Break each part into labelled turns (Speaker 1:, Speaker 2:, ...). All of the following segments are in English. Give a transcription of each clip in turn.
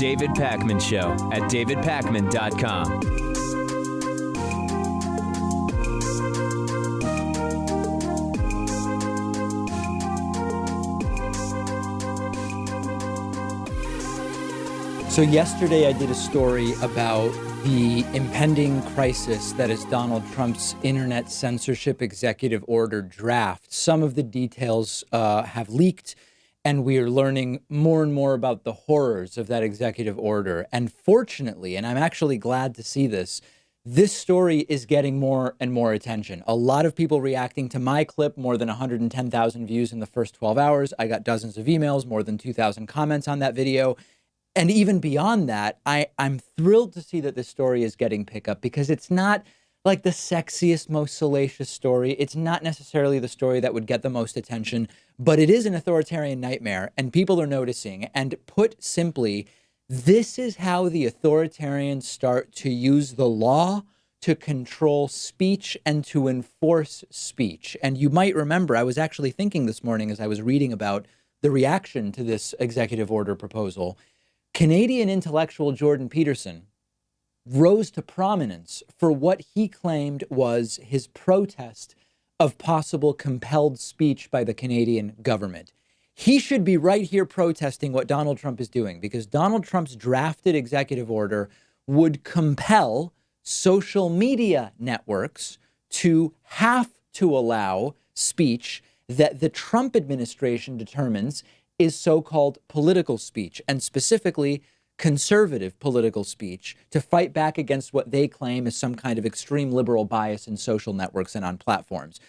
Speaker 1: David Pakman Show at davidpakman.com.
Speaker 2: So yesterday I did a story about the impending crisis that is Donald Trump's internet censorship executive order draft. Some of the details have leaked, and we are learning more and more about the horrors of that executive order. And fortunately, and I'm actually glad to see this story is getting more and more attention. A lot of people reacting to my clip, more than 110,000 views in the first 12 hours. I got dozens of emails, more than 2,000 comments on that video. And even beyond that, I'm thrilled to see that this story is getting pickup, because it's not like the sexiest, most salacious story. It's not necessarily the story that would get the most attention, but it is an authoritarian nightmare, and people are noticing. And put simply, this is how the authoritarians start to use the law to control speech and to enforce speech. And you might remember, I was actually thinking this morning as I was reading about the reaction to this executive order proposal, Canadian intellectual Jordan Peterson rose to prominence for what he claimed was his protest of possible compelled speech by the Canadian government. He should be right here protesting what Donald Trump is doing, because Donald Trump's drafted executive order would compel social media networks to have to allow speech that the Trump administration determines is so-called political speech, and specifically conservative political speech, to fight back against what they claim is some kind of extreme liberal bias in social networks and on platforms.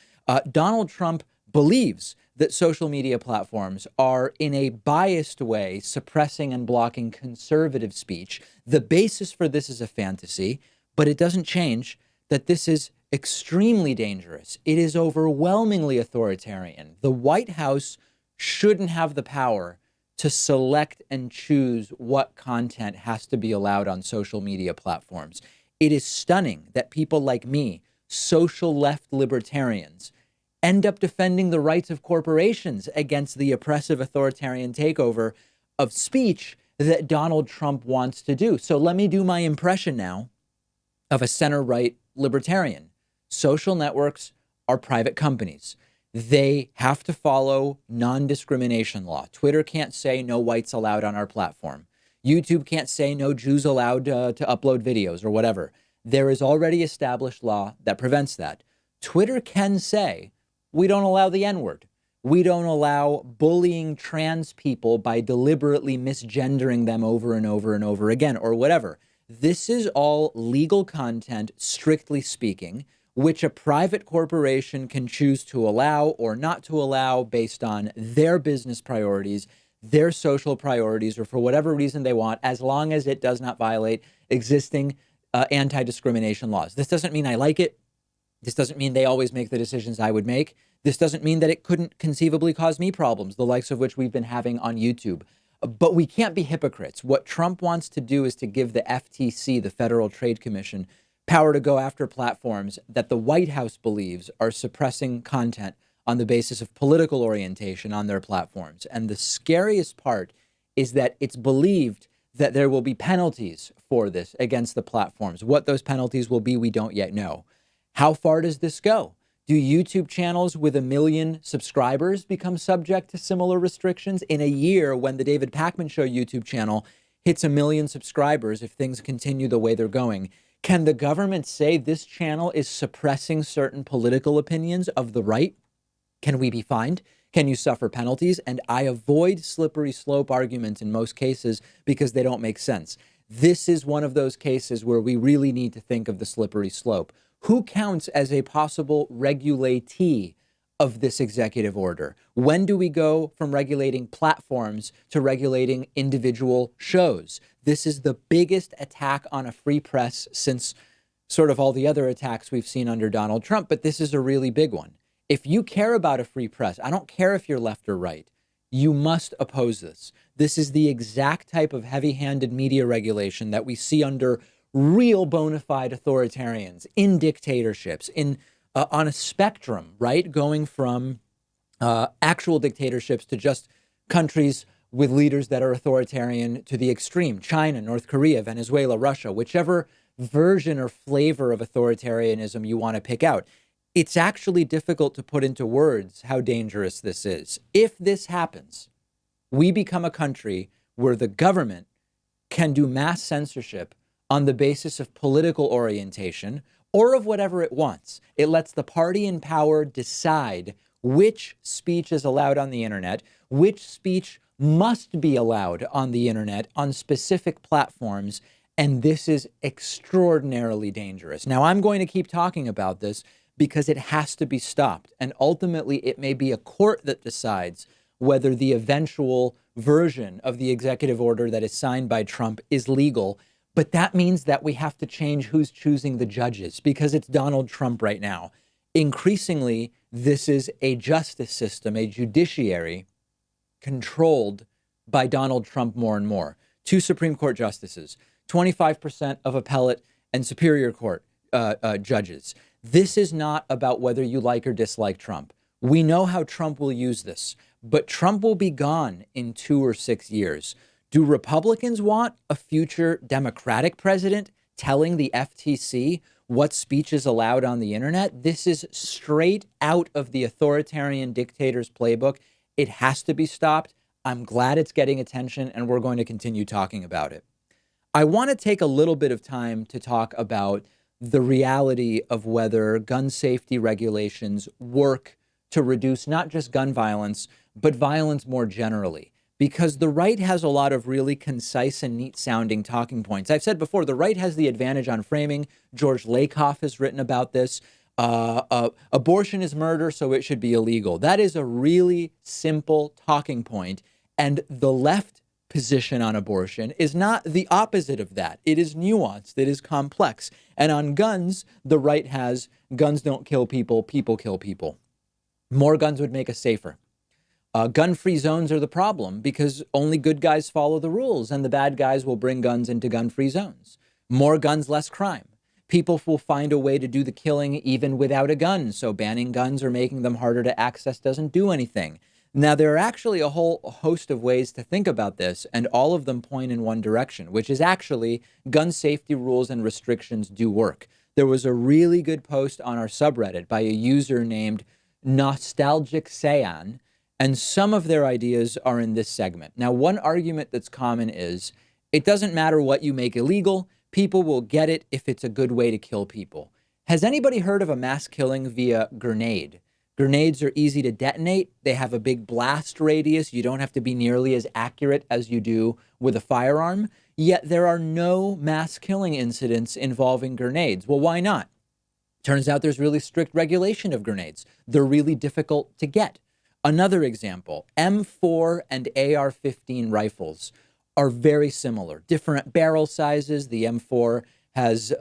Speaker 2: Donald Trump believes that social media platforms are in a biased way suppressing and blocking conservative speech. The basis for this is a fantasy, but it doesn't change that this is extremely dangerous. It is overwhelmingly authoritarian. The White House shouldn't have the power to select and choose what content has to be allowed on social media platforms. It is stunning that people like me, social left libertarians, end up defending the rights of corporations against the oppressive authoritarian takeover of speech that Donald Trump wants to do. So let me do my impression now of a center-right libertarian. Social networks are private companies. They have to follow non-discrimination law. Twitter can't say no whites allowed on our platform. YouTube can't say no Jews allowed to upload videos or whatever. There is already established law that prevents that. Twitter can say, we don't allow the N-word. We don't allow bullying trans people by deliberately misgendering them over and over and over again, or whatever. This is all legal content, strictly speaking, which a private corporation can choose to allow or not to allow based on their business priorities, their social priorities, or for whatever reason they want, as long as it does not violate existing anti-discrimination laws. This doesn't mean I like it. This doesn't mean they always make the decisions I would make. This doesn't mean that it couldn't conceivably cause me problems, the likes of which we've been having on YouTube. But we can't be hypocrites. What Trump wants to do is to give the FTC, the Federal Trade Commission, power to go after platforms that the White House believes are suppressing content on the basis of political orientation on their platforms. And the scariest part is that it's believed that there will be penalties for this against the platforms. What those penalties will be, we don't yet know. How far does this go? Do YouTube channels with 1 million subscribers become subject to similar restrictions? In a year, when the David Pakman Show YouTube channel hits 1 million subscribers, if things continue the way they're going, can the government say this channel is suppressing certain political opinions of the right? Can we be fined? Can you suffer penalties? And I avoid slippery slope arguments in most cases because they don't make sense. This is one of those cases where we really need to think of the slippery slope. Who counts as a possible regulatee of this executive order? When do we go from regulating platforms to regulating individual shows? This is the biggest attack on a free press since sort of all the other attacks we've seen under Donald Trump, but this is a really big one. If you care about a free press, I don't care if you're left or right, you must oppose this. This is the exact type of heavy-handed media regulation that we see under real bona fide authoritarians in dictatorships, on a spectrum, right? Going from actual dictatorships to just countries with leaders that are authoritarian to the extreme, China, North Korea, Venezuela, Russia, whichever version or flavor of authoritarianism you want to pick out. It's actually difficult to put into words how dangerous this is. If this happens, we become a country where the government can do mass censorship on the basis of political orientation or of whatever it wants. It lets the party in power decide which speech is allowed on the internet, which speech must be allowed on the internet on specific platforms. And this is extraordinarily dangerous. Now, I'm going to keep talking about this because it has to be stopped. And ultimately, it may be a court that decides whether the eventual version of the executive order that is signed by Trump is legal. But that means that we have to change who's choosing the judges, because it's Donald Trump right now. Increasingly, this is a justice system, a judiciary controlled by Donald Trump more and more. 2 Supreme Court justices, 25% of appellate and superior court judges. This is not about whether you like or dislike Trump. We know how Trump will use this, but Trump will be gone in 2 or 6 years. Do Republicans want a future Democratic president telling the FTC what speech is allowed on the internet? This is straight out of the authoritarian dictator's playbook. It has to be stopped. I'm glad it's getting attention, and we're going to continue talking about it. I want to take a little bit of time to talk about the reality of whether gun safety regulations work to reduce not just gun violence, but violence more generally. Because the right has a lot of really concise and neat sounding talking points. I've said before, the right has the advantage on framing. George Lakoff has written about this. Abortion is murder, so it should be illegal. That is a really simple talking point. And the left position on abortion is not the opposite of that. It is nuanced. It is complex. And on guns, the right has guns don't kill people, people kill people. More guns would make us safer. Gun-free zones are the problem because only good guys follow the rules and the bad guys will bring guns into gun-free zones. More guns, less crime. People will find a way to do the killing even without a gun. So banning guns or making them harder to access doesn't do anything. Now, there are actually a whole host of ways to think about this, and all of them point in one direction, which is actually gun safety rules and restrictions do work. There was a really good post on our subreddit by a user named Nostalgic Sayan, and some of their ideas are in this segment. Now, one argument that's common is it doesn't matter what you make illegal. People will get it if it's a good way to kill people. Has anybody heard of a mass killing via grenade? Grenades are easy to detonate. They have a big blast radius. You don't have to be nearly as accurate as you do with a firearm. Yet there are no mass killing incidents involving grenades. Well, why not? Turns out there's really strict regulation of grenades. They're really difficult to get. Another example, M4 and AR-15 rifles are very similar. Different barrel sizes. The M4 has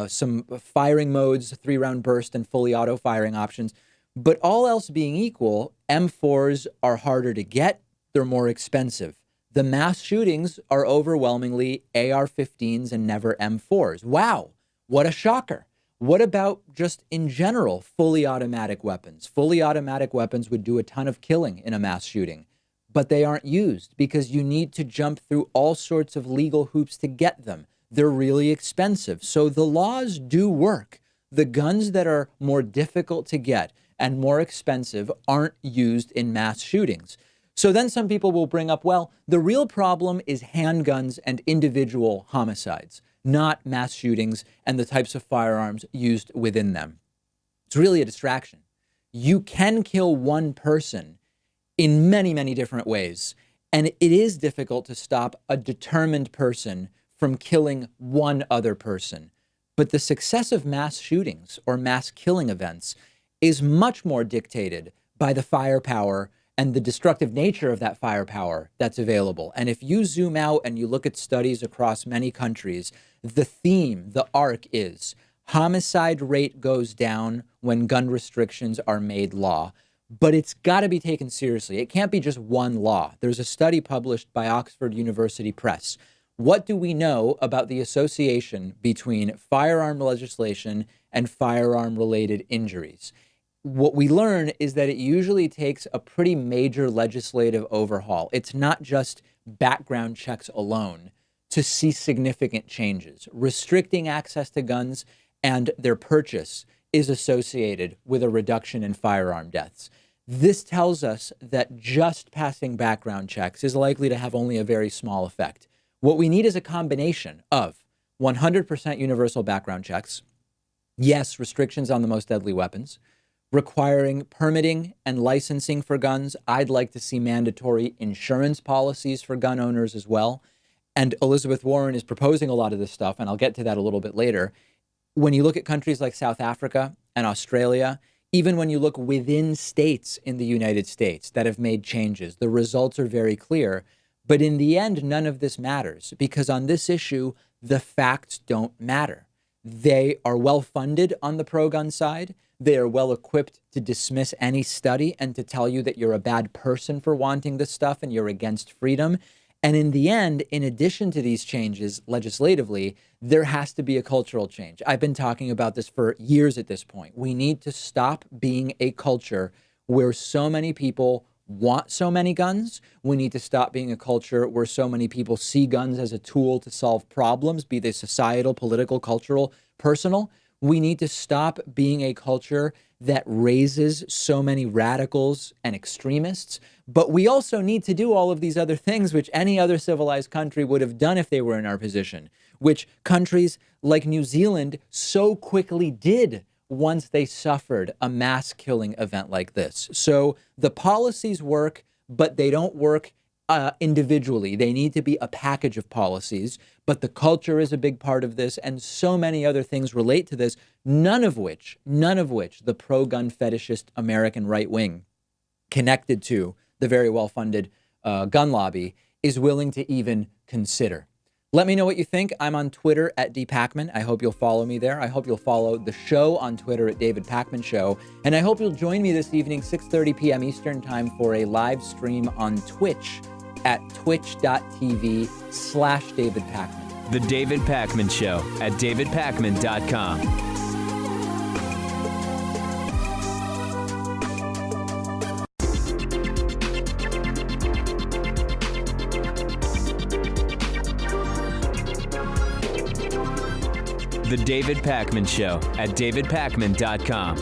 Speaker 2: some firing modes, 3-round burst and fully auto firing options. But all else being equal, M4s are harder to get. They're more expensive. The mass shootings are overwhelmingly AR-15s and never M4s. Wow, what a shocker. What about just in general, fully automatic weapons? Fully automatic weapons would do a ton of killing in a mass shooting, but they aren't used because you need to jump through all sorts of legal hoops to get them. They're really expensive. So the laws do work. The guns that are more difficult to get and more expensive aren't used in mass shootings. So then some people will bring up, well, the real problem is handguns and individual homicides, not mass shootings and the types of firearms used within them. It's really a distraction. You can kill one person in many, many different ways. And it is difficult to stop a determined person from killing one other person. But the success of mass shootings or mass killing events is much more dictated by the firepower and the destructive nature of that firepower that's available. And if you zoom out and you look at studies across many countries, the theme, the arc is homicide rate goes down when gun restrictions are made law. But it's got to be taken seriously. It can't be just one law. There's a study published by Oxford University Press. What do we know about the association between firearm legislation and firearm-related injuries? what we learn is that it usually takes a pretty major legislative overhaul. It's not just background checks alone to see significant changes. Restricting access to guns and their purchase is associated with a reduction in firearm deaths. This tells us that just passing background checks is likely to have only a very small effect. What we need is a combination of 100% universal background checks, yes, restrictions on the most deadly weapons, requiring permitting and licensing for guns. I'd like to see mandatory insurance policies for gun owners as well. And Elizabeth Warren is proposing a lot of this stuff, and I'll get to that a little bit later. When you look at countries like South Africa and Australia, even when you look within states in the United States that have made changes, the results are very clear. But in the end, none of this matters because on this issue, the facts don't matter. They are well funded on the pro-gun side. They are well equipped to dismiss any study and to tell you that you're a bad person for wanting this stuff and you're against freedom. And in the end, in addition to these changes legislatively, there has to be a cultural change. I've been talking about this for years at this point. We need to stop being a culture where so many people want so many guns. We need to stop being a culture where so many people see guns as a tool to solve problems, be they societal, political, cultural, personal. We need to stop being a culture that raises so many radicals and extremists. But we also need to do all of these other things, which any other civilized country would have done if they were in our position, which countries like New Zealand so quickly did once they suffered a mass killing event like this. So the policies work, but they don't work individually. They need to be a package of policies, but the culture is a big part of this, and so many other things relate to this, none of which the pro-gun fetishist American right wing, connected to the very well-funded gun lobby, is willing to even consider. Let me know what you think. I'm on Twitter at @dpacman. I hope you'll follow me there. I hope you'll follow the show on Twitter at David Pacman Show. And I hope you'll join me this evening, 6:30 p.m. Eastern Time, for a live stream on Twitch at twitch.tv/David Pacman.
Speaker 1: The David Pacman Show at davidpacman.com. The David Pacman Show at davidpacman.com.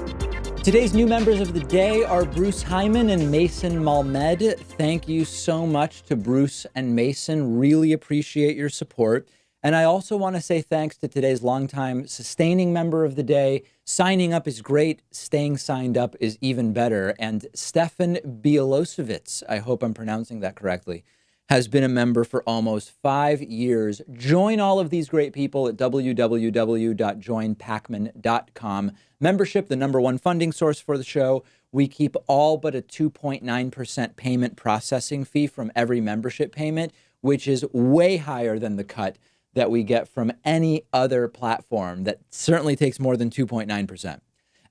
Speaker 2: Today's new members of the day are Bruce Hyman and Mason Malmed. Thank you so much to Bruce and Mason. Really appreciate your support. And I also want to say thanks to today's longtime sustaining member of the day. Signing up is great. Staying signed up is even better. And Stefan Bielosevitz, I hope I'm pronouncing that correctly, has been a member for almost 5 years. Join all of these great people at www.joinpacman.com. Membership, the #1 funding source for the show. We keep all but a 2.9% payment processing fee from every membership payment, which is way higher than the cut that we get from any other platform that certainly takes more than 2.9%.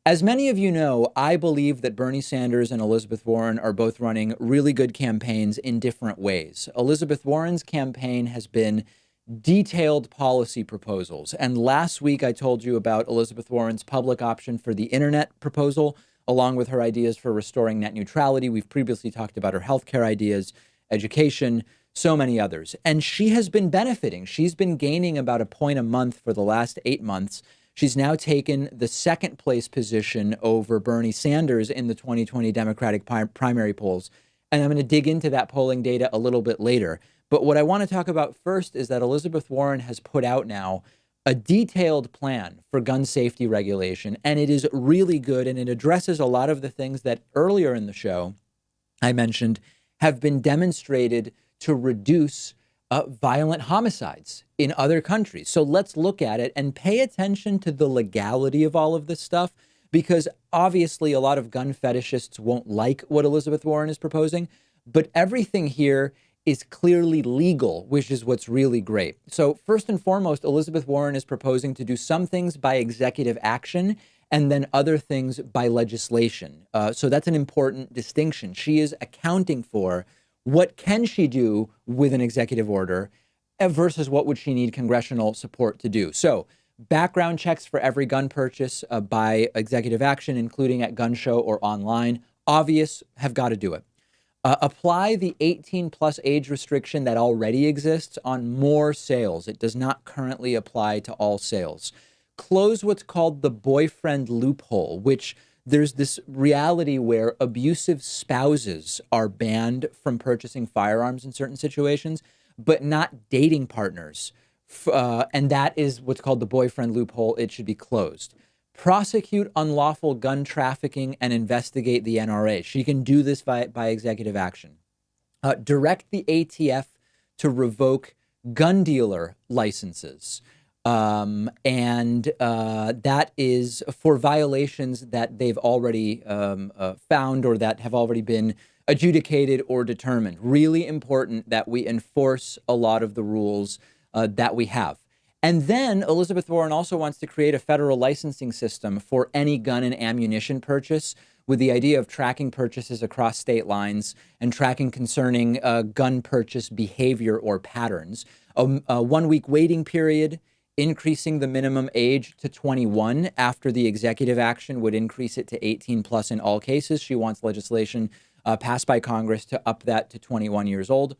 Speaker 2: As many of you know, I believe that Bernie Sanders and Elizabeth Warren are both running really good campaigns in different ways. Elizabeth Warren's campaign has been detailed policy proposals. And last week, I told you about Elizabeth Warren's public option for the internet proposal, along with her ideas for restoring net neutrality. We've previously talked about her healthcare ideas, education, so many others. And she has been benefiting. She's been gaining about a point a month for the last 8 months. She's now taken the second place position over Bernie Sanders in the 2020 Democratic primary polls. And I'm going to dig into that polling data a little bit later. But what I want to talk about first is that Elizabeth Warren has put out now a detailed plan for gun safety regulation, and it is really good, and it addresses a lot of the things that earlier in the show I mentioned have been demonstrated to reduce violent homicides in other countries. So let's look at it and pay attention to the legality of all of this stuff, because obviously a lot of gun fetishists won't like what Elizabeth Warren is proposing, but everything here is clearly legal, which is what's really great. So first and foremost, Elizabeth Warren is proposing to do some things by executive action and then other things by legislation. So that's an important distinction. She is accounting for what can she do with an executive order versus what would she need congressional support to do. So Background checks for every gun purchase by executive action, including at gun show or online. Obvious, have got to do it. Apply the 18 plus age restriction that already exists on more sales. It does not currently apply to all sales. Close what's called the boyfriend loophole, which there's this reality where abusive spouses are banned from purchasing firearms in certain situations, but not dating partners. And that is what's called the boyfriend loophole. It should be closed. Prosecute unlawful gun trafficking and investigate the NRA. She can do this by executive action. Direct the ATF to revoke gun dealer licenses. And that is for violations that they've already found or that have already been adjudicated or determined. Really important that we enforce a lot of the rules that we have. And then Elizabeth Warren also wants to create a federal licensing system for any gun and ammunition purchase, with the idea of tracking purchases across state lines and tracking concerning gun purchase behavior or patterns. A 1 week waiting period, increasing the minimum age to 21 after the executive action would increase it to 18 plus in all cases. She wants legislation passed by Congress to up that to 21 years old.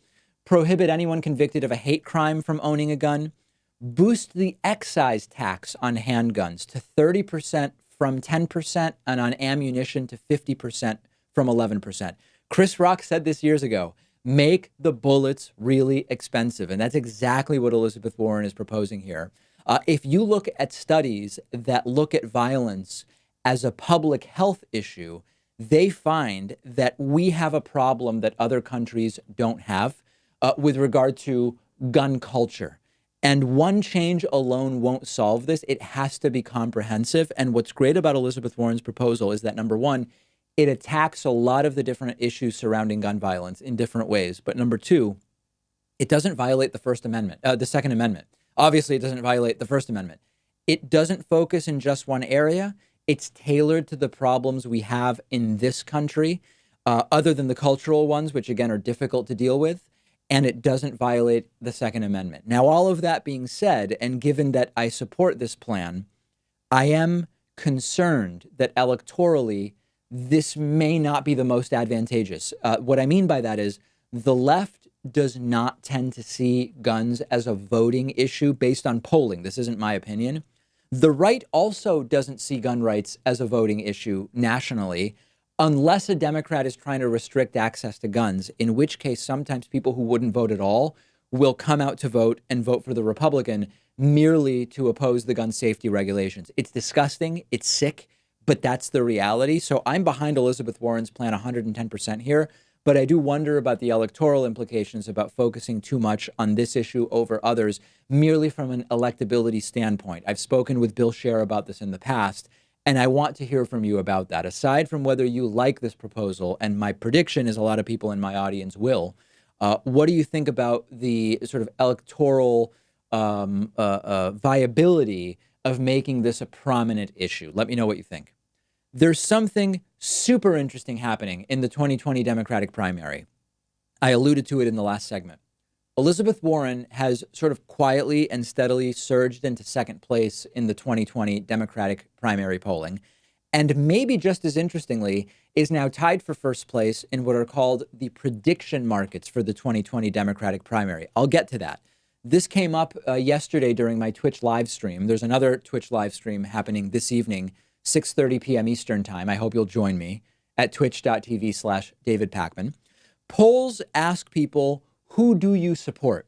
Speaker 2: Prohibit anyone convicted of a hate crime from owning a gun. Boost the excise tax on handguns to 30% from 10% and on ammunition to 50% from 11%. Chris Rock said this years ago, make the bullets really expensive. And that's exactly what Elizabeth Warren is proposing here. If you look at studies that look at violence as a public health issue, they find that we have a problem that other countries don't have with regard to gun culture. And one change alone won't solve this. It has to be comprehensive. And what's great about Elizabeth Warren's proposal is that, number one, it attacks a lot of the different issues surrounding gun violence in different ways. But number two, it doesn't violate the Second Amendment. Obviously, it doesn't violate the First Amendment. It doesn't focus in just one area. It's tailored to the problems we have in this country, other than the cultural ones, which again are difficult to deal with. And it doesn't violate the Second Amendment. Now, all of that being said, and given that I support this plan, I am concerned that electorally, this may not be the most advantageous. What I mean by that is the left does not tend to see guns as a voting issue based on polling. This isn't my opinion. The right also doesn't see gun rights as a voting issue nationally, unless a Democrat is trying to restrict access to guns, in which case sometimes people who wouldn't vote at all will come out to vote and vote for the Republican merely to oppose the gun safety regulations. It's disgusting. It's sick, but that's the reality. So I'm behind Elizabeth Warren's plan 110% here, but I do wonder about the electoral implications about focusing too much on this issue over others merely from an electability standpoint. I've spoken with Bill Scher about this in the past, and I want to hear from you about that. Aside from whether you like this proposal, and my prediction is a lot of people in my audience will, what do you think about the sort of electoral viability of making this a prominent issue? Let me know what you think. There's something super interesting happening in the 2020 Democratic primary. I alluded to it in the last segment. Elizabeth Warren has sort of quietly and steadily surged into second place in the 2020 Democratic primary polling, and maybe just as interestingly, is now tied for first place in what are called the prediction markets for the 2020 Democratic primary. I'll get to that. This came up yesterday during my Twitch live stream. There's another Twitch live stream happening this evening, 6:30 p.m. Eastern time. I hope you'll join me at twitch.tv/David Pakman. Polls ask people, who do you support?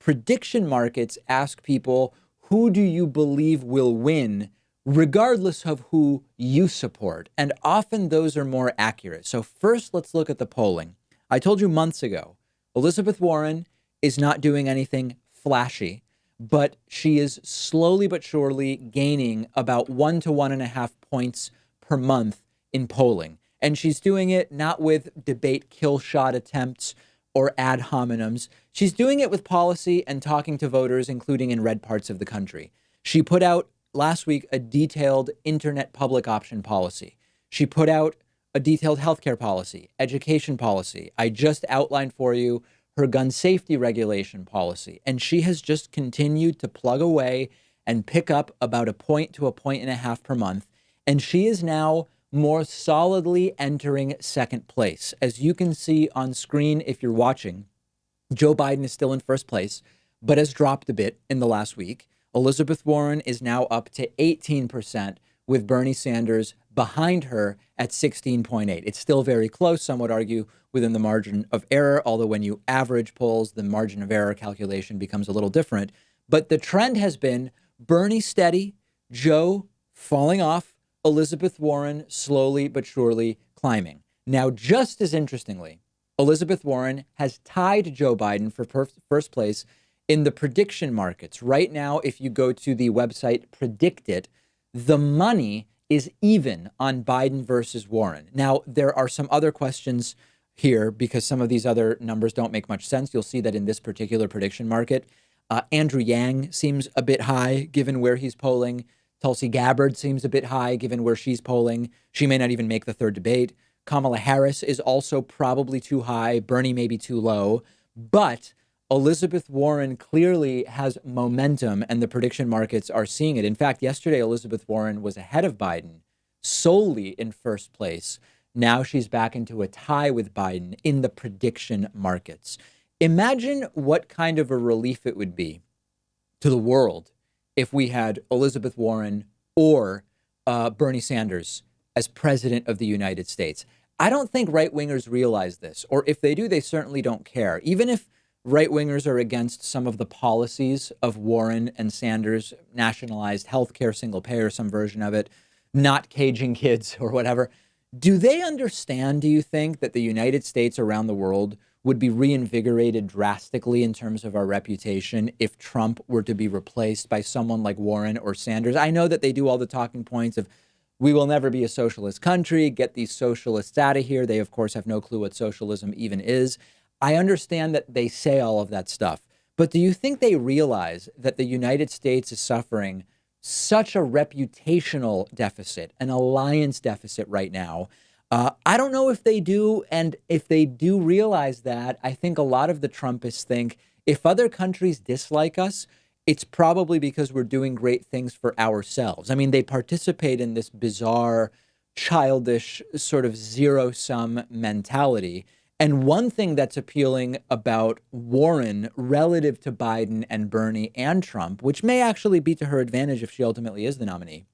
Speaker 2: Prediction markets ask people, who do you believe will win, regardless of who you support? And often those are more accurate. So first, let's look at the polling. I told you months ago, Elizabeth Warren is not doing anything flashy, but she is slowly but surely gaining about 1 to 1.5 points per month in polling. And she's doing it not with debate kill shot attempts or ad hominems. She's doing it with policy and talking to voters, including in red parts of the country. She put out last week a detailed internet public option policy. She put out a detailed healthcare policy, education policy. I just outlined for you her gun safety regulation policy. And she has just continued to plug away and pick up about a point to a point and a half per month. And she is now more solidly entering second place. As you can see on screen, if you're watching, Joe Biden is still in first place, but has dropped a bit in the last week. Elizabeth Warren is now up to 18%, with Bernie Sanders behind her at 16.8. It's still very close, some would argue, within the margin of error, although when you average polls, the margin of error calculation becomes a little different. But the trend has been Bernie steady, Joe falling off, Elizabeth Warren slowly but surely climbing. Now, just as interestingly, Elizabeth Warren has tied Joe Biden for first place in the prediction markets. Right now, if you go to the website Predict It, the money is even on Biden versus Warren. Now, there are some other questions here because some of these other numbers don't make much sense. You'll see that in this particular prediction market, Andrew Yang seems a bit high given where he's polling. Tulsi Gabbard seems a bit high given where she's polling. She may not even make the third debate. Kamala Harris is also probably too high. Bernie may be too low. But Elizabeth Warren clearly has momentum, and the prediction markets are seeing it. In fact, yesterday, Elizabeth Warren was ahead of Biden solely in first place. Now she's back into a tie with Biden in the prediction markets. Imagine what kind of a relief it would be to the world if we had Elizabeth Warren or Bernie Sanders as president of the United States. I don't think right-wingers realize this, or if they do, they certainly don't care. Even if right-wingers are against some of the policies of Warren and Sanders, nationalized healthcare, single payer, some version of it, not caging kids or whatever. Do they understand, do you think, that the United States around the world would be reinvigorated drastically in terms of our reputation if Trump were to be replaced by someone like Warren or Sanders? I know that they do all the talking points of we will never be a socialist country, get these socialists out of here. They, of course, have no clue what socialism even is. I understand that they say all of that stuff, but do you think they realize that the United States is suffering such a reputational deficit, an alliance deficit right now? I don't know if they do. And if they do realize that, I think a lot of the Trumpists think if other countries dislike us, it's probably because we're doing great things for ourselves. I mean, they participate in this bizarre, childish sort of zero-sum mentality. And one thing that's appealing about Warren relative to Biden and Bernie and Trump, which may actually be to her advantage if she ultimately is the nominee,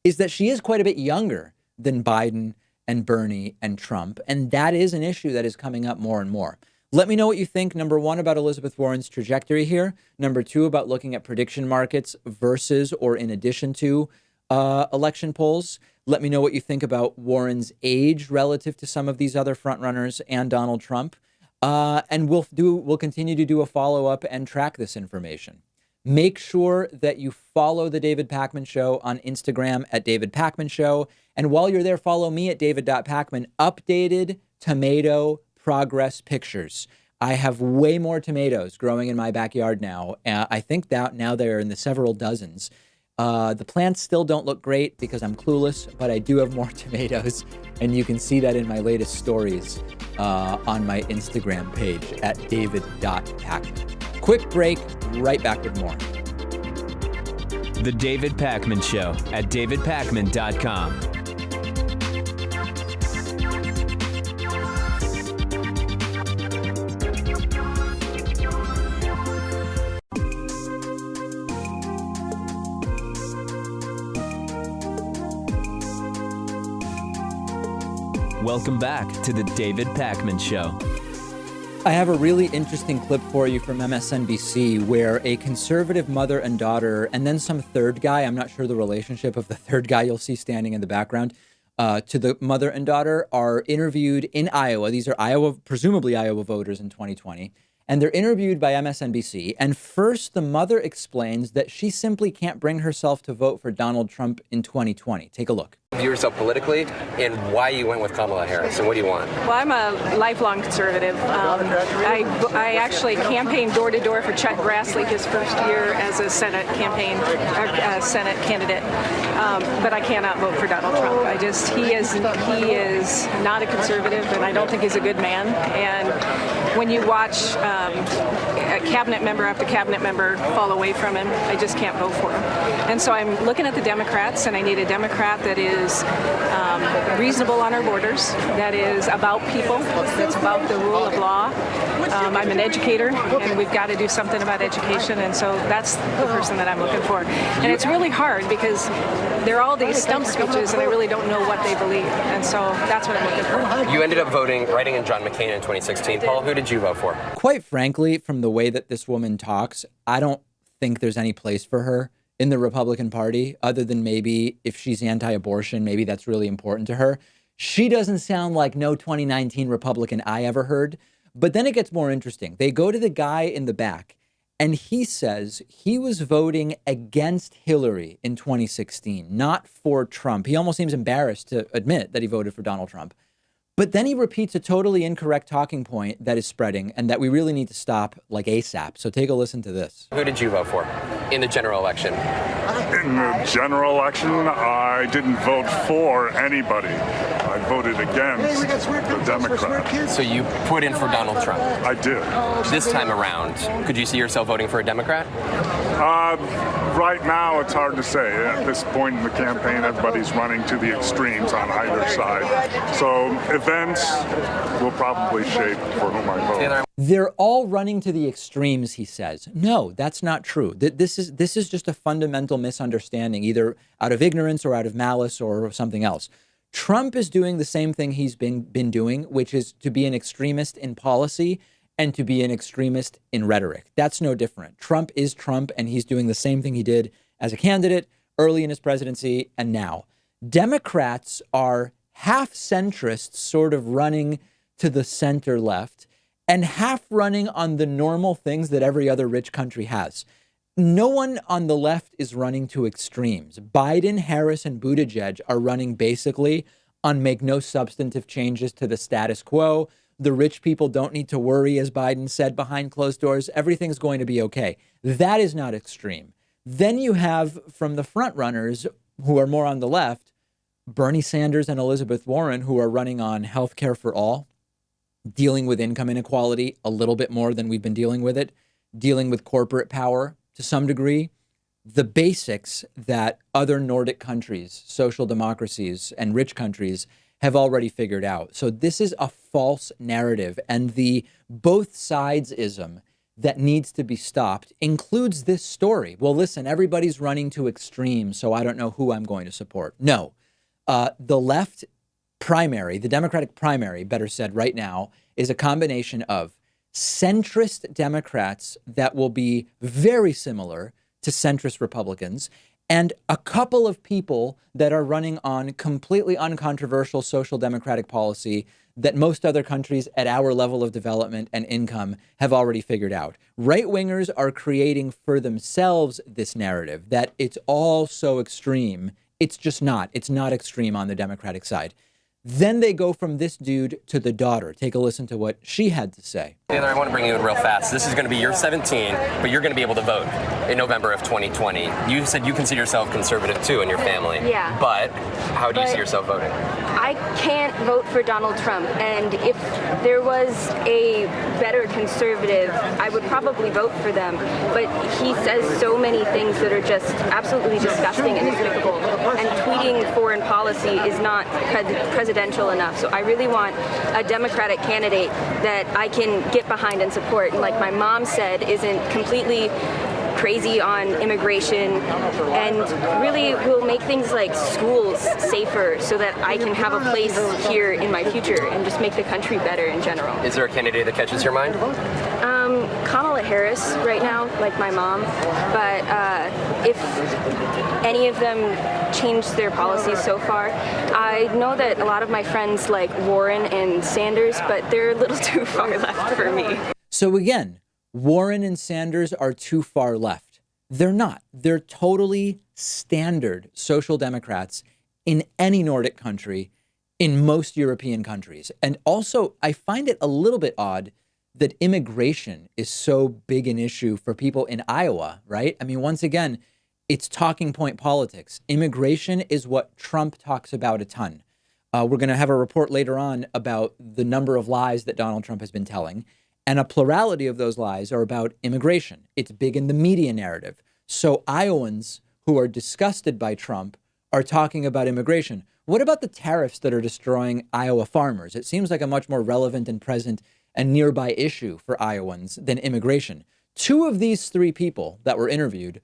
Speaker 2: is that she is quite a bit younger than Biden and Bernie and Trump. And that is an issue that is coming up more and more. Let me know what you think, number one, about Elizabeth Warren's trajectory here. Number two, about looking at prediction markets versus or in addition to election polls. Let me know what you think about Warren's age relative to some of these other frontrunners and Donald Trump. And we'll continue to do a follow-up and track this information. Make sure that you follow The David Pakman Show on Instagram at David Pakman Show. And while you're there, follow me at david.pakman. Updated tomato progress pictures. I have way more tomatoes growing in my backyard now. I think that now they're in the several dozens. The plants still don't look great because I'm clueless, but I do have more tomatoes. And you can see that in my latest stories on my Instagram page at david.pakman. Quick break, right back with more.
Speaker 1: The David Pakman Show at davidpakman.com. Welcome back to the David Pakman Show.
Speaker 2: I have a really interesting clip for you from MSNBC where a conservative mother and daughter and then some third guy, I'm not sure the relationship of the third guy you'll see standing in the background, to the mother and daughter are interviewed in Iowa. These are presumably Iowa voters in 2020. And they're interviewed by MSNBC. And first, the mother explains that she simply can't bring herself to vote for Donald Trump in 2020. Take a look.
Speaker 3: View yourself politically and why you went with Kamala Harris and what do you want?
Speaker 4: Well, I'm a lifelong conservative. I actually campaigned door to door for Chuck Grassley his first year as a Senate Senate candidate, but I cannot vote for Donald Trump. He is not a conservative, and I don't think he's a good man. And when you watch cabinet member after cabinet member fall away from him. I just can't vote for him. And so I'm looking at the Democrats, and I need a Democrat that is reasonable on our borders, that is about people, that's about the rule of law. I'm an educator, and we've got to do something about education, and so that's the person that I'm looking for. And it's really hard because there are all these stump speeches, and I really don't know what they believe, and so that's what I'm looking for.
Speaker 3: You ended up writing in John McCain in 2016. Paul, who did you vote for?
Speaker 2: Quite frankly, from the way that this woman talks, I don't think there's any place for her in the Republican Party, other than maybe if she's anti-abortion, maybe that's really important to her. She doesn't sound like no 2019 Republican I ever heard. But then it gets more interesting. They go to the guy in the back, and he says he was voting against Hillary in 2016, not for Trump. He almost seems embarrassed to admit that he voted for Donald Trump. But then he repeats a totally incorrect talking point that is spreading and that we really need to stop like ASAP. So take a listen to this.
Speaker 3: Who did you vote for in the general election?
Speaker 5: In the general election, I didn't vote for anybody. I voted against the Democrat.
Speaker 3: So you put in for Donald Trump.
Speaker 5: I did.
Speaker 3: This time around, could you see yourself voting for a Democrat?
Speaker 5: Right now, it's hard to say. At this point in the campaign, everybody's running to the extremes on either side. So events will probably shape for whom I vote.
Speaker 2: They're all running to the extremes, he says. No, that's not true. This is just a fundamental misunderstanding, either out of ignorance or out of malice or something else. Trump is doing the same thing he's been doing, which is to be an extremist in policy and to be an extremist in rhetoric. That's no different. Trump is Trump, and he's doing the same thing he did as a candidate early in his presidency and now. Democrats are half centrists, sort of running to the center left, and half running on the normal things that every other rich country has. No one on the left is running to extremes. Biden, Harris, and Buttigieg are running basically on make no substantive changes to the status quo. The rich people don't need to worry, as Biden said, behind closed doors. Everything's going to be okay. That is not extreme. Then you have, from the front runners who are more on the left, Bernie Sanders and Elizabeth Warren, who are running on health care for all, dealing with income inequality a little bit more than we've been dealing with it, dealing with corporate power to some degree, the basics that other Nordic countries, social democracies, and rich countries have already figured out. So this is a false narrative, and the both sides-ism that needs to be stopped includes this story. Well, listen, everybody's running to extremes, so I don't know who I'm going to support. No, the left primary, the Democratic primary, better said right now, is a combination of centrist Democrats that will be very similar to centrist Republicans, and a couple of people that are running on completely uncontroversial social democratic policy that most other countries at our level of development and income have already figured out. Right-wingers are creating for themselves this narrative that it's all so extreme. It's just not. It's not extreme on the Democratic side. Then they go from this dude to the daughter. Take a listen to what she had to say.
Speaker 3: Taylor, I want to bring you in real fast. This is going to be your 17, but you're going to be able to vote in November of 2020. You said you consider yourself conservative too in your family.
Speaker 6: Yeah.
Speaker 3: But how do you see yourself voting?
Speaker 6: I can't vote for Donald Trump, and if there was a better conservative, I would probably vote for them. But he says so many things that are just absolutely disgusting and despicable, and tweeting foreign policy is not presidential enough. So I really want a Democratic candidate that I can get behind and support, and like my mom said, isn't completely crazy on immigration and really will make things like schools safer so that I can have a place here in my future and just make the country better in general.
Speaker 3: Is there a candidate that catches your mind?
Speaker 6: Kamala Harris right now, like my mom, but if any of them change their policies so far, I know that a lot of my friends like Warren and Sanders, but they're a little too far left for me.
Speaker 2: So again, Warren and Sanders are too far left. They're not. They're totally standard social democrats in any Nordic country, in most European countries. And also, I find it a little bit odd that immigration is so big an issue for people in Iowa, right? I mean, once again, it's talking point politics. Immigration is what Trump talks about a ton. We're going to have a report later on about the number of lies that Donald Trump has been telling. And a plurality of those lies are about immigration. It's big in the media narrative. So Iowans who are disgusted by Trump are talking about immigration. What about the tariffs that are destroying Iowa farmers? It seems like a much more relevant and present and nearby issue for Iowans than immigration. Two of these three people that were interviewed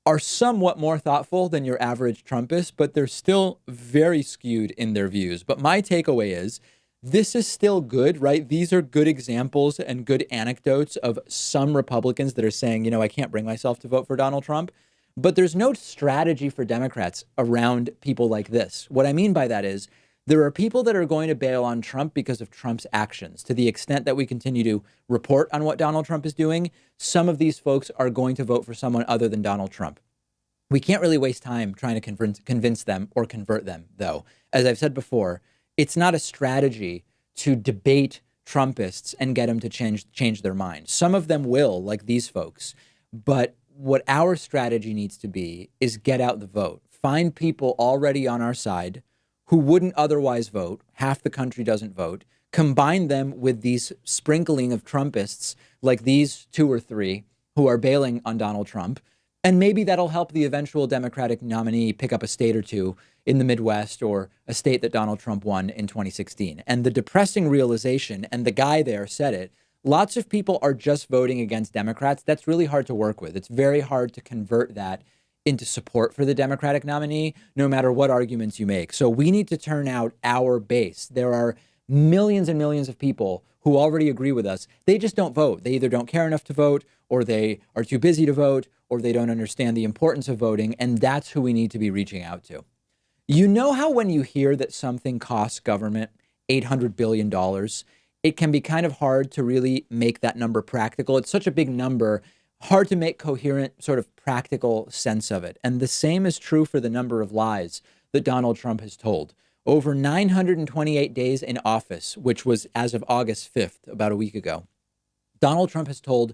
Speaker 2: are somewhat more thoughtful than your average Trumpist, but they're still very skewed in their views. But my takeaway is this is still good, right? These are good examples and good anecdotes of some Republicans that are saying, you know, I can't bring myself to vote for Donald Trump. But there's no strategy for Democrats around people like this. What I mean by that is there are people that are going to bail on Trump because of Trump's actions. To the extent that we continue to report on what Donald Trump is doing, some of these folks are going to vote for someone other than Donald Trump. We can't really waste time trying to convince them or convert them, though. As I've said before, it's not a strategy to debate Trumpists and get them to change their mind. Some of them will, like these folks. But what our strategy needs to be is get out the vote. Find people already on our side who wouldn't otherwise vote. Half the country doesn't vote. Combine them with these sprinkling of Trumpists, like these two or three who are bailing on Donald Trump. And maybe that'll help the eventual Democratic nominee pick up a state or two in the Midwest or a state that Donald Trump won in 2016. And the depressing realization, and the guy there said it, lots of people are just voting against Democrats. That's really hard to work with. It's very hard to convert that into support for the Democratic nominee, no matter what arguments you make. So we need to turn out our base. There are millions and millions of people who already agree with us. They just don't vote. They either don't care enough to vote, or they are too busy to vote, or they don't understand the importance of voting. And that's who we need to be reaching out to. You know how when you hear that something costs government $800 billion, it can be kind of hard to really make that number practical. It's such a big number, hard to make coherent sort of practical sense of it. And the same is true for the number of lies that Donald Trump has told. Over 928 days in office, which was as of August 5th, about a week ago, Donald Trump has told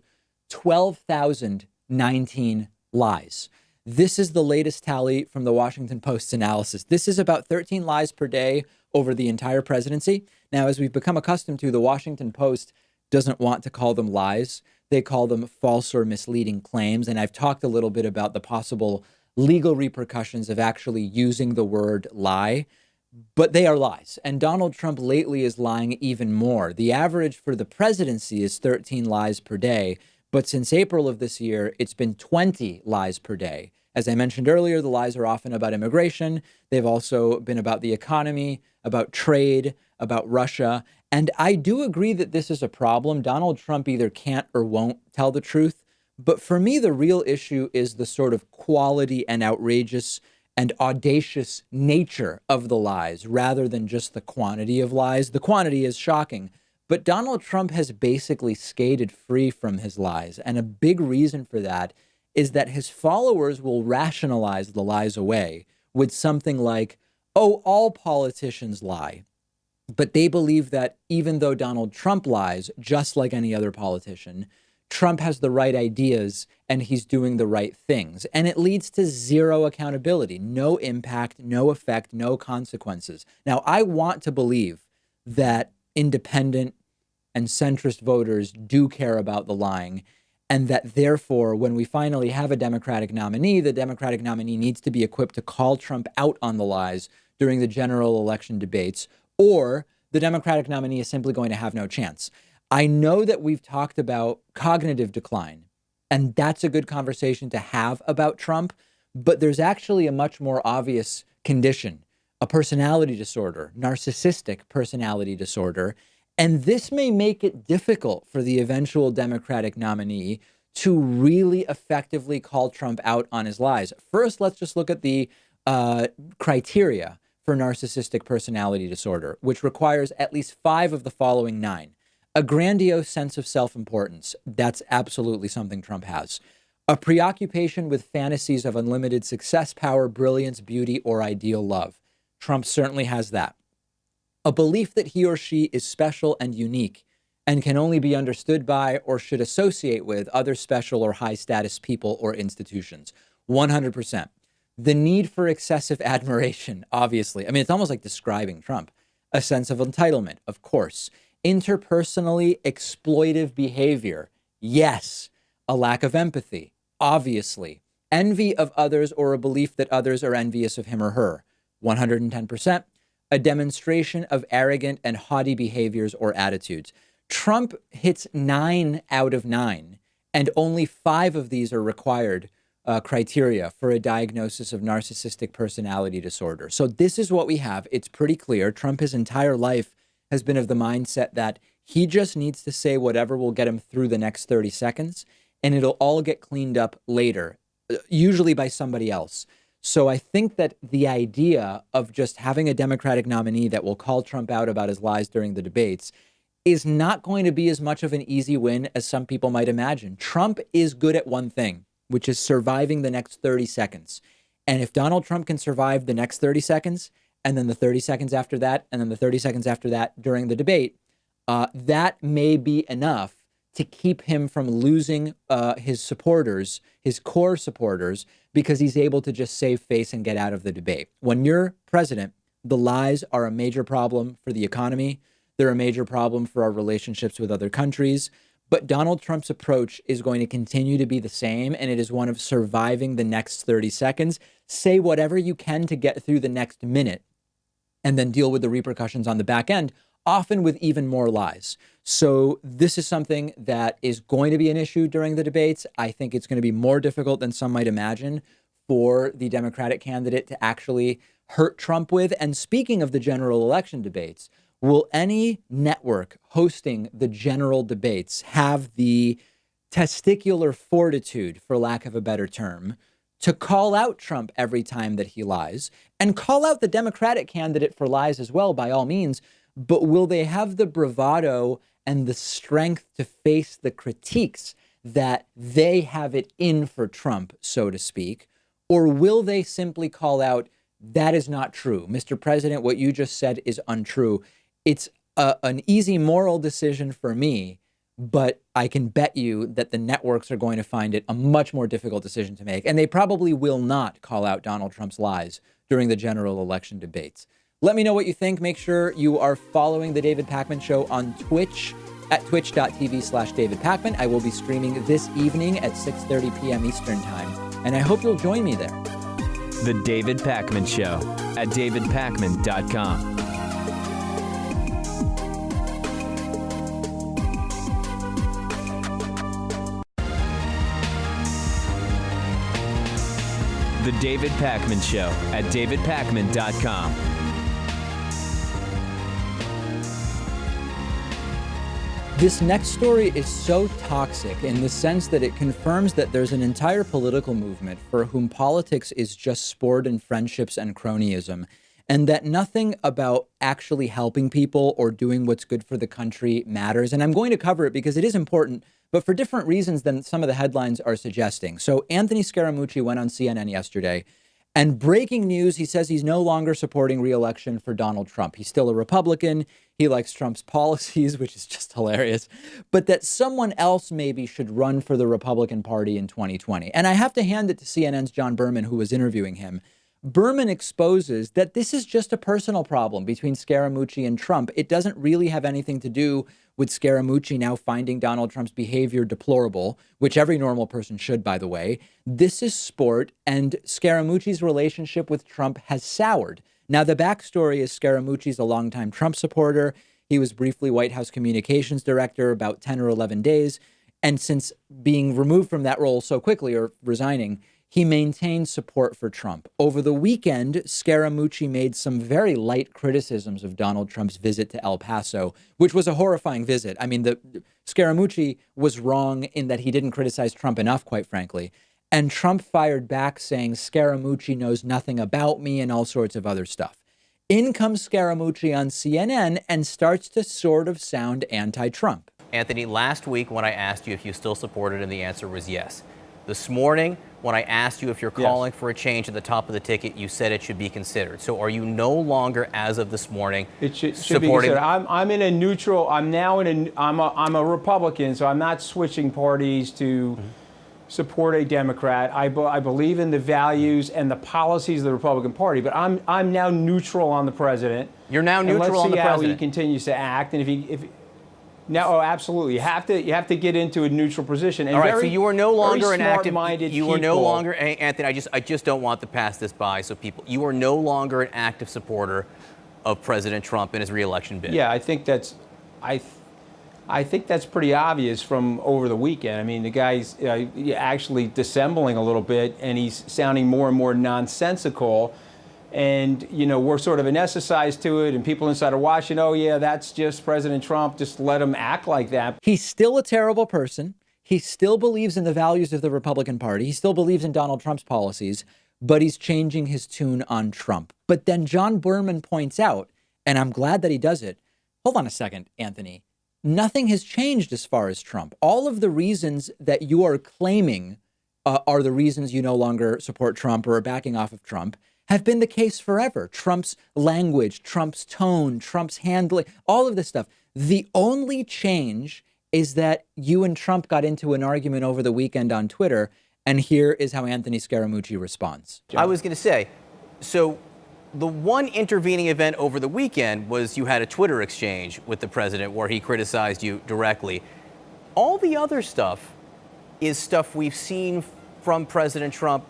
Speaker 2: 12,019 lies. This is the latest tally from the Washington Post's analysis. This is about 13 lies per day over the entire presidency. Now, as we've become accustomed to, the Washington Post doesn't want to call them lies. They call them false or misleading claims. And I've talked a little bit about the possible legal repercussions of actually using the word lie. But they are lies. And Donald Trump lately is lying even more. The average for the presidency is 13 lies per day. But since April of this year, it's been 20 lies per day. As I mentioned earlier, the lies are often about immigration. They've also been about the economy, about trade, about Russia. And I do agree that this is a problem. Donald Trump either can't or won't tell the truth. But for me, the real issue is the sort of quality and outrageous and audacious nature of the lies rather than just the quantity of lies. The quantity is shocking. But Donald Trump has basically skated free from his lies. And a big reason for that is that his followers will rationalize the lies away with something like, oh, all politicians lie. But they believe that even though Donald Trump lies, just like any other politician, Trump has the right ideas and he's doing the right things. And it leads to zero accountability, no impact, no effect, no consequences. Now, I want to believe that independent and centrist voters do care about the lying, and that therefore, when we finally have a Democratic nominee, the Democratic nominee needs to be equipped to call Trump out on the lies during the general election debates, or the Democratic nominee is simply going to have no chance. I know that we've talked about cognitive decline, and that's a good conversation to have about Trump, but there's actually a much more obvious condition, a personality disorder, narcissistic personality disorder. And this may make it difficult for the eventual Democratic nominee to really effectively call Trump out on his lies. First, let's just look at the criteria for narcissistic personality disorder, which requires at least 5 of the following 9. A grandiose sense of self-importance. That's absolutely something Trump has. A preoccupation with fantasies of unlimited success, power, brilliance, beauty, or ideal love. Trump certainly has that. A belief that he or she is special and unique and can only be understood by or should associate with other special or high status people or institutions. 100%. The need for excessive admiration, obviously. I mean, it's almost like describing Trump. A sense of entitlement, of course. Interpersonally exploitive behavior. Yes. A lack of empathy. Obviously. Envy of others or a belief that others are envious of him or her. 110%. A demonstration of arrogant and haughty behaviors or attitudes. Trump hits 9 out of 9, and only 5 of these are required criteria for a diagnosis of narcissistic personality disorder. So this is what we have. It's pretty clear. Trump, his entire life, has been of the mindset that he just needs to say whatever will get him through the next 30 seconds, and it'll all get cleaned up later, usually by somebody else. So I think that the idea of just having a Democratic nominee that will call Trump out about his lies during the debates is not going to be as much of an easy win as some people might imagine. Trump is good at one thing, which is surviving the next 30 seconds. And if Donald Trump can survive the next 30 seconds, and then the 30 seconds after that, and then the 30 seconds after that during the debate, that may be enough to keep him from losing his supporters, his core supporters, because he's able to just save face and get out of the debate. When you're president, the lies are a major problem for the economy. They're a major problem for our relationships with other countries. But Donald Trump's approach is going to continue to be the same, and it is one of surviving the next 30 seconds. Say whatever you can to get through the next minute, and then deal with the repercussions on the back end, often with even more lies. So this is something that is going to be an issue during the debates. I think it's going to be more difficult than some might imagine for the Democratic candidate to actually hurt Trump with. And speaking of the general election debates, will any network hosting the general debates have the testicular fortitude, for lack of a better term, to call out Trump every time that he lies, and call out the Democratic candidate for lies as well, by all means? But will they have the bravado and the strength to face the critiques that they have it in for Trump, so to speak? Or will they simply call out, that is not true? Mr. President, what you just said is untrue. It's an easy moral decision for me, but I can bet you that the networks are going to find it a much more difficult decision to make. And they probably will not call out Donald Trump's lies during the general election debates. Let me know what you think. Make sure you are following The David Pakman Show on Twitch at twitch.tv/David Pakman. I will be streaming this evening at 6:30 p.m. Eastern Time, and I hope you'll join me there.
Speaker 1: The David Pakman Show at davidpakman.com. The David Pakman Show at davidpakman.com.
Speaker 2: This next story is so toxic in the sense that it confirms that there's an entire political movement for whom politics is just sport and friendships and cronyism, and that nothing about actually helping people or doing what's good for the country matters. And I'm going to cover it because it is important, but for different reasons than some of the headlines are suggesting. So Anthony Scaramucci went on CNN yesterday, and breaking news, he says he's no longer supporting re-election for Donald Trump. He's still a Republican. He likes Trump's policies, which is just hilarious, but that someone else maybe should run for the Republican Party in 2020. And I have to hand it to CNN's John Berman, who was interviewing him. Berman exposes that this is just a personal problem between Scaramucci and Trump. It doesn't really have anything to do with Scaramucci now finding Donald Trump's behavior deplorable, which every normal person should, by the way. This is sport, and Scaramucci's relationship with Trump has soured. Now, the backstory is Scaramucci's a longtime Trump supporter. He was briefly White House communications director about 10 or 11 days. And since being removed from that role so quickly, or resigning, he maintained support for Trump. Over the weekend, Scaramucci made some very light criticisms of Donald Trump's visit to El Paso, which was a horrifying visit. I mean, Scaramucci was wrong in that he didn't criticize Trump enough, quite frankly. And Trump fired back saying Scaramucci knows nothing about me and all sorts of other stuff. In comes Scaramucci on CNN and starts to sort of sound anti-Trump.
Speaker 7: Anthony, last week when I asked you if you still supported, and the answer was yes. This morning, when I asked you if you're calling for a change at the top of the ticket, you said it should be considered. So are you no longer, as of this morning,
Speaker 8: it should
Speaker 7: supporting?
Speaker 8: Be considered. I'm in a neutral. I'm now in a. I'm a Republican, so I'm not switching parties to support a Democrat. I believe in the values and the policies of the Republican Party, but I'm now neutral on the president.
Speaker 7: You're now neutral on the
Speaker 8: president. Let's see how he
Speaker 7: president.
Speaker 8: continues to act, and if No, oh, absolutely. You have to get into a neutral position. And
Speaker 7: all right,
Speaker 8: very,
Speaker 7: so you are no longer an active. You are no
Speaker 8: people.
Speaker 7: longer, Anthony. I just don't want to pass this by. So you are no longer an active supporter of President Trump and his re-election bid.
Speaker 8: Yeah, I think that's pretty obvious from over the weekend. I mean, the guy's actually dissembling a little bit, and he's sounding more and more nonsensical. And, we're sort of anesthetized to it, and people inside are watching, oh, yeah, that's just President Trump. Just let him act like that.
Speaker 2: He's still a terrible person. He still believes in the values of the Republican Party. He still believes in Donald Trump's policies, but he's changing his tune on Trump. But then John Berman points out, and I'm glad that he does it. Hold on a second, Anthony. Nothing has changed as far as Trump. All of the reasons that you are claiming are the reasons you no longer support Trump or are backing off of Trump have been the case forever. Trump's language, Trump's tone, Trump's handling, all of this stuff. The only change is that you and Trump got into an argument over the weekend on Twitter, and here is how Anthony Scaramucci responds.
Speaker 7: I was going to say, so the one intervening event over the weekend was you had a Twitter exchange with the president where he criticized you directly. All the other stuff is stuff we've seen from President Trump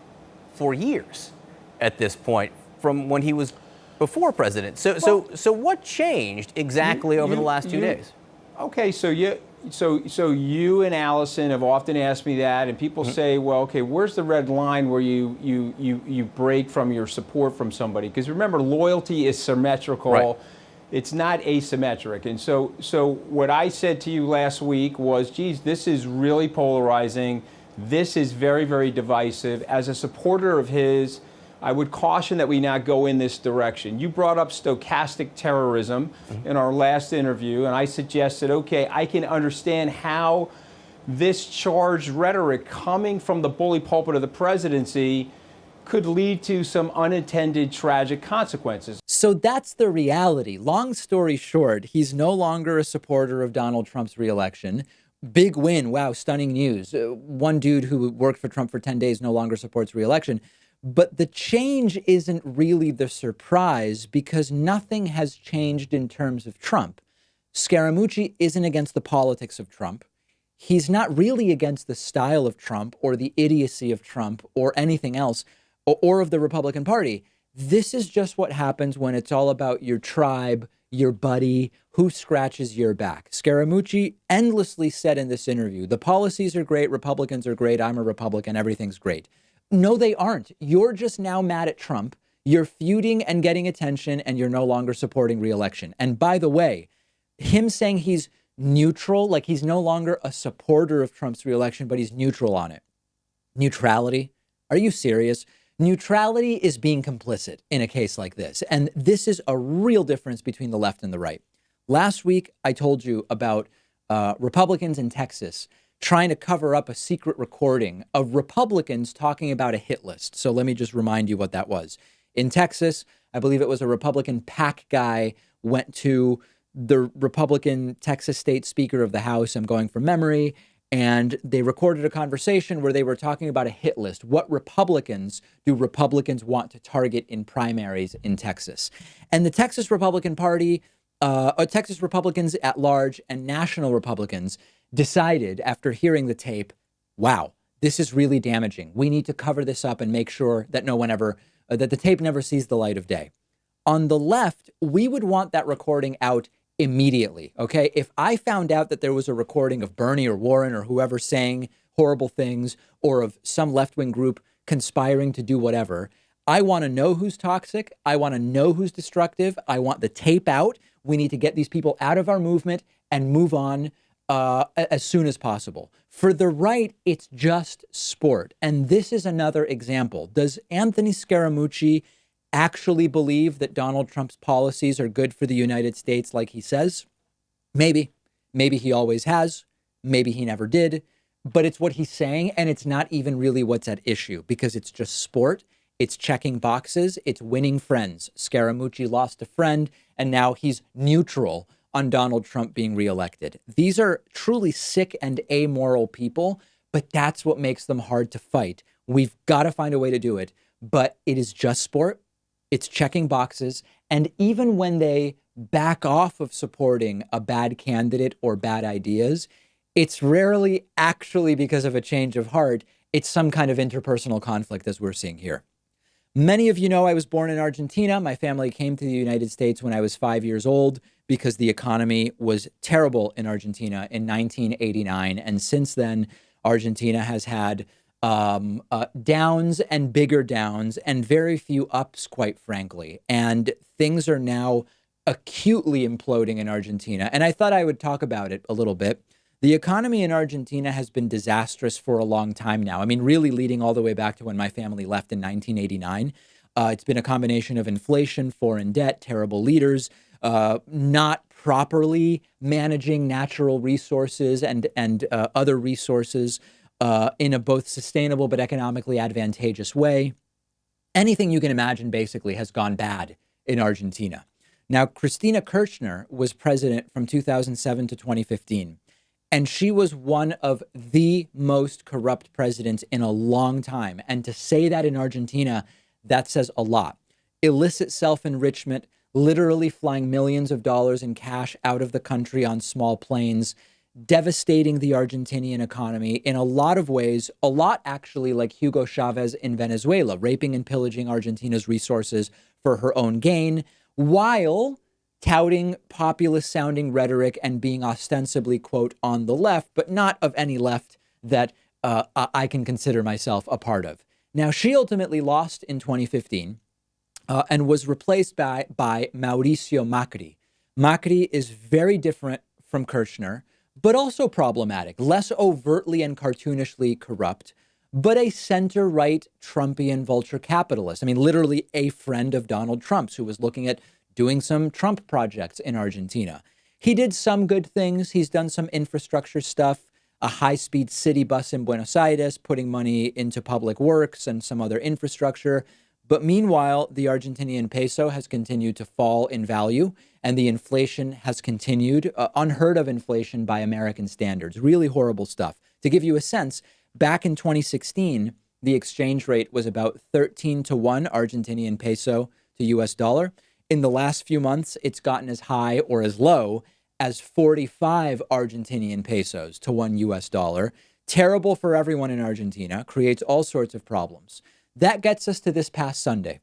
Speaker 7: for years at this point, from when he was before president. So what changed exactly over the last 2 days?
Speaker 8: Okay, so you and Allison have often asked me that, and people say, well, okay, where's the red line where you break from your support from somebody? Because remember, loyalty is symmetrical.
Speaker 7: Right.
Speaker 8: It's not asymmetric. And so what I said to you last week was, geez, this is really polarizing. This is very, very divisive. As a supporter of his, I would caution that we not go in this direction. You brought up stochastic terrorism in our last interview, and I suggested, okay, I can understand how this charged rhetoric coming from the bully pulpit of the presidency could lead to some unintended tragic consequences.
Speaker 2: So that's the reality. Long story short, he's no longer a supporter of Donald Trump's reelection. Big win. Wow, stunning news. One dude who worked for Trump for 10 days no longer supports reelection. But the change isn't really the surprise because nothing has changed in terms of Trump. Scaramucci isn't against the politics of Trump. He's not really against the style of Trump or the idiocy of Trump or anything else or of the Republican Party. This is just what happens when it's all about your tribe, your buddy, who scratches your back. Scaramucci endlessly said in this interview, the policies are great, Republicans are great, I'm a Republican, everything's great. No, they aren't. You're just now mad at Trump. You're feuding and getting attention, and you're no longer supporting re-election. And by the way, him saying he's neutral, like he's no longer a supporter of Trump's re-election, but he's neutral on it. Neutrality? Are you serious? Neutrality is being complicit in a case like this. And this is a real difference between the left and the right. Last week, I told you about Republicans in Texas trying to cover up a secret recording of Republicans talking about a hit list. So let me just remind you what that was. In Texas, I believe it was a Republican PAC guy went to the Republican Texas State Speaker of the House, I'm going from memory, and they recorded a conversation where they were talking about a hit list. What Republicans do Republicans want to target in primaries in Texas? And the Texas Republican Party, Texas Republicans at large and national Republicans decided after hearing the tape, wow, this is really damaging. We need to cover this up and make sure that that the tape never sees the light of day. On the left, we would want that recording out immediately, okay? If I found out that there was a recording of Bernie or Warren or whoever saying horrible things or of some left-wing group conspiring to do whatever, I want to know who's toxic. I want to know who's destructive. I want the tape out. We need to get these people out of our movement and move on as soon as possible. For the right, it's just sport. And this is another example. Does Anthony Scaramucci actually believe that Donald Trump's policies are good for the United States like he says? Maybe. Maybe he always has. Maybe he never did. But it's what he's saying, and it's not even really what's at issue because it's just sport. It's checking boxes. It's winning friends. Scaramucci lost a friend, and now he's neutral on Donald Trump being reelected. These are truly sick and amoral people, but that's what makes them hard to fight. We've got to find a way to do it, but it is just sport. It's checking boxes. And even when they back off of supporting a bad candidate or bad ideas, it's rarely actually because of a change of heart. It's some kind of interpersonal conflict, as we're seeing here. Many of you know I was born in Argentina. My family came to the United States when I was 5 years old because the economy was terrible in Argentina in 1989. And since then, Argentina has had downs and bigger downs and very few ups, quite frankly. And things are now acutely imploding in Argentina. And I thought I would talk about it a little bit. The economy in Argentina has been disastrous for a long time now. I mean, really leading all the way back to when my family left in 1989. It's been a combination of inflation, foreign debt, terrible leaders, not properly managing natural resources and other resources in a both sustainable but economically advantageous way. Anything you can imagine basically has gone bad in Argentina. Now, Cristina Kirchner was president from 2007 to 2015. And she was one of the most corrupt presidents in a long time. And to say that in Argentina, that says a lot. Illicit self-enrichment, literally flying millions of dollars in cash out of the country on small planes, devastating the Argentinian economy in a lot of ways, a lot actually like Hugo Chavez in Venezuela, raping and pillaging Argentina's resources for her own gain, while touting populist-sounding rhetoric and being ostensibly, quote, on the left, but not of any left that I can consider myself a part of. Now, she ultimately lost in 2015 and was replaced by Mauricio Macri. Macri is very different from Kirchner, but also problematic, less overtly and cartoonishly corrupt, but a center-right Trumpian vulture capitalist. I mean, literally a friend of Donald Trump's who was looking at doing some Trump projects in Argentina. He did some good things. He's done some infrastructure stuff, a high-speed city bus in Buenos Aires, putting money into public works and some other infrastructure. But meanwhile, the Argentinian peso has continued to fall in value, and the inflation has continued, unheard of inflation by American standards. Really horrible stuff. To give you a sense, back in 2016, the exchange rate was about 13 to 1 Argentinian peso to US dollar. In the last few months, it's gotten as high or as low as 45 Argentinian pesos to 1 US dollar. Terrible for everyone in Argentina, creates all sorts of problems. That gets us to this past Sunday.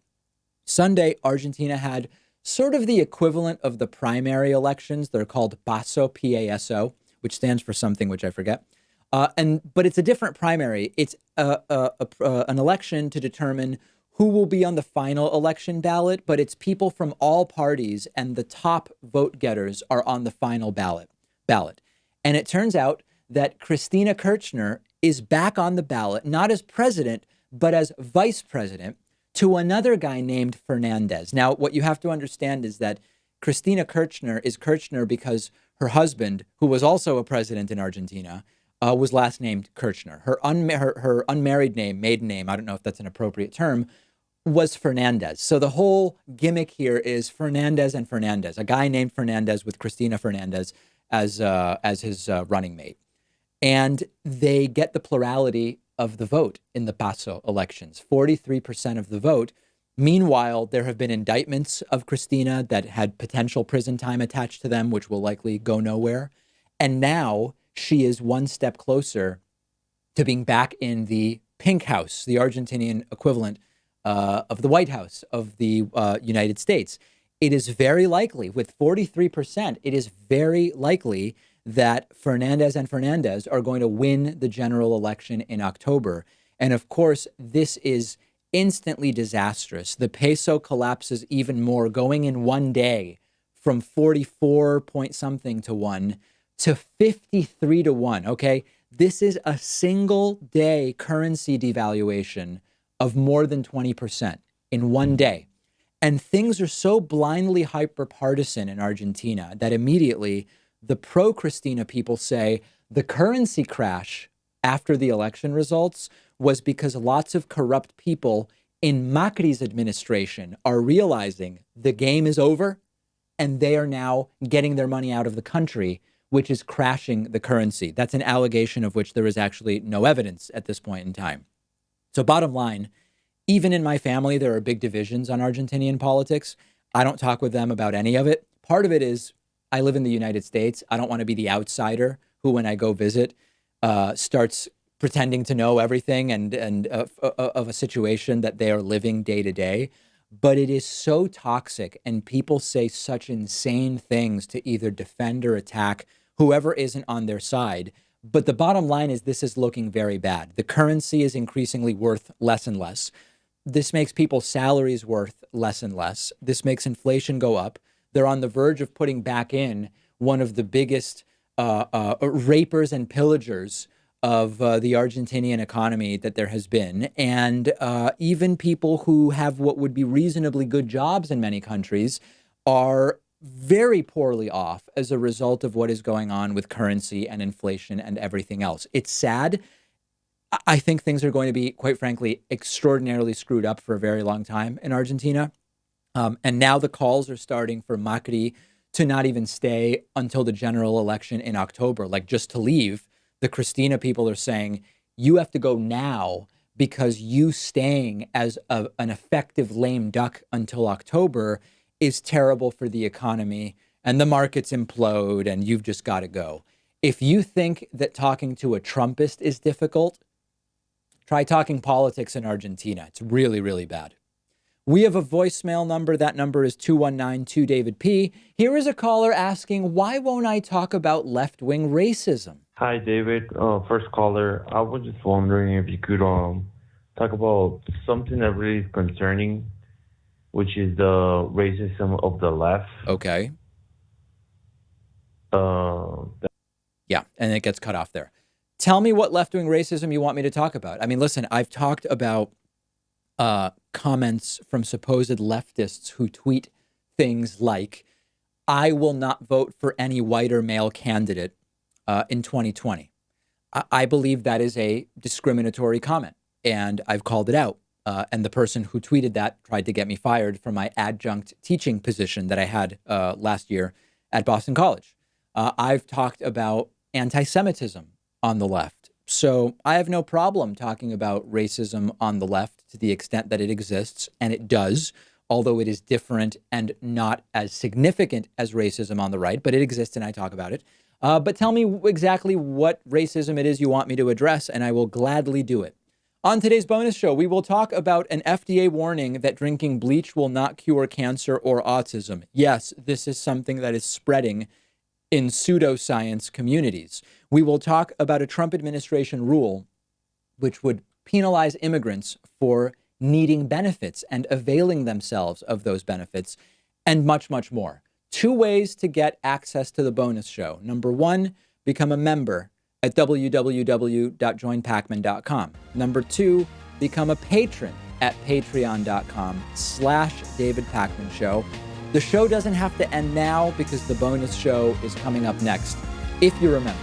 Speaker 2: Sunday, Argentina had sort of the equivalent of the primary elections. They're called PASO, P-A-S-O, which stands for something which I forget. But it's a different primary. It's an election to determine who will be on the final election ballot, but it's people from all parties, and the top vote getters are on the final ballot. And it turns out that Cristina Kirchner is back on the ballot, not as president, but as vice president, to another guy named Fernandez. Now, what you have to understand is that Cristina Kirchner is Kirchner because her husband, who was also a president in Argentina, was last named Kirchner. Her unmarried name, maiden name, I don't know if that's an appropriate term, was Fernandez. So the whole gimmick here is Fernandez and Fernandez, a guy named Fernandez with Cristina Fernandez as his running mate. And they get the plurality of the vote in the PASO elections, 43% of the vote. Meanwhile, there have been indictments of Cristina that had potential prison time attached to them, which will likely go nowhere. And now she is one step closer to being back in the pink house, the Argentinian equivalent of the White House of the United States. It is very likely, with 43%, it is very likely that Fernandez and Fernandez are going to win the general election in October. And of course, this is instantly disastrous. The peso collapses even more, going in one day from 44 point something to 1 to 53 to 1. Okay, this is a single day currency devaluation of more than 20% in one day. And things are so blindly hyper-partisan in Argentina that immediately the pro-Cristina people say the currency crash after the election results was because lots of corrupt people in Macri's administration are realizing the game is over and they are now getting their money out of the country, which is crashing the currency. That's an allegation of which there is actually no evidence at this point in time. So bottom line, even in my family, there are big divisions on Argentinian politics. I don't talk with them about any of it Part of it is I live in the United States. I don't want to be the outsider who, when I go visit, starts pretending to know everything and of a situation that they are living day to day. But it is so toxic, and people say such insane things to either defend or attack whoever isn't on their side. But the bottom line is this is looking very bad. The currency is increasingly worth less and less. This makes people's salaries worth less and less. This makes inflation go up. They're on the verge of putting back in one of the biggest rapers and pillagers of the Argentinian economy that there has been. And even people who have what would be reasonably good jobs in many countries are very poorly off as a result of what is going on with currency and inflation and everything else. It's sad. I think things are going to be, quite frankly, extraordinarily screwed up for a very long time in Argentina. And now the calls are starting for Macri to not even stay until the general election in October, like just to leave. The Cristina people are saying, you have to go now because you staying as an effective lame duck until October is terrible for the economy and the markets implode and you've just got to go. If you think that talking to a Trumpist is difficult, try talking politics in Argentina. It's really, really bad. We have a voicemail number. That number is 219-2-DAVID-P. Here is a caller asking, why won't I talk about left-wing racism?
Speaker 9: Hi, David. First caller. I was just wondering if you could talk about something that really is concerning, which is the racism of the left.
Speaker 2: Okay. Yeah, and it gets cut off there. Tell me what left-wing racism you want me to talk about. I mean, listen, I've talked about comments from supposed leftists who tweet things like, I will not vote for any white or male candidate in 2020. I believe that is a discriminatory comment, and I've called it out. And the person who tweeted that tried to get me fired from my adjunct teaching position that I had last year at Boston College. I've talked about anti-Semitism on the left. So I have no problem talking about racism on the left to the extent that it exists, and it does, although it is different and not as significant as racism on the right, but it exists and I talk about it. But tell me exactly what racism it is you want me to address, and I will gladly do it. On today's bonus show, we will talk about an FDA warning that drinking bleach will not cure cancer or autism. Yes, this is something that is spreading in pseudoscience communities. We will talk about a Trump administration rule which would penalize immigrants for needing benefits and availing themselves of those benefits, and much, much more. 2 ways to get access to the bonus show. Number 1, become a member at www.joinpacman.com. Number 2, become a patron at patreon.com/David Pakman Show. The show doesn't have to end now because the bonus show is coming up next, if you remember.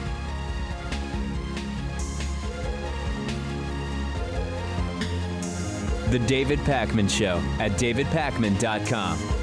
Speaker 1: The David Pakman Show at davidpakman.com.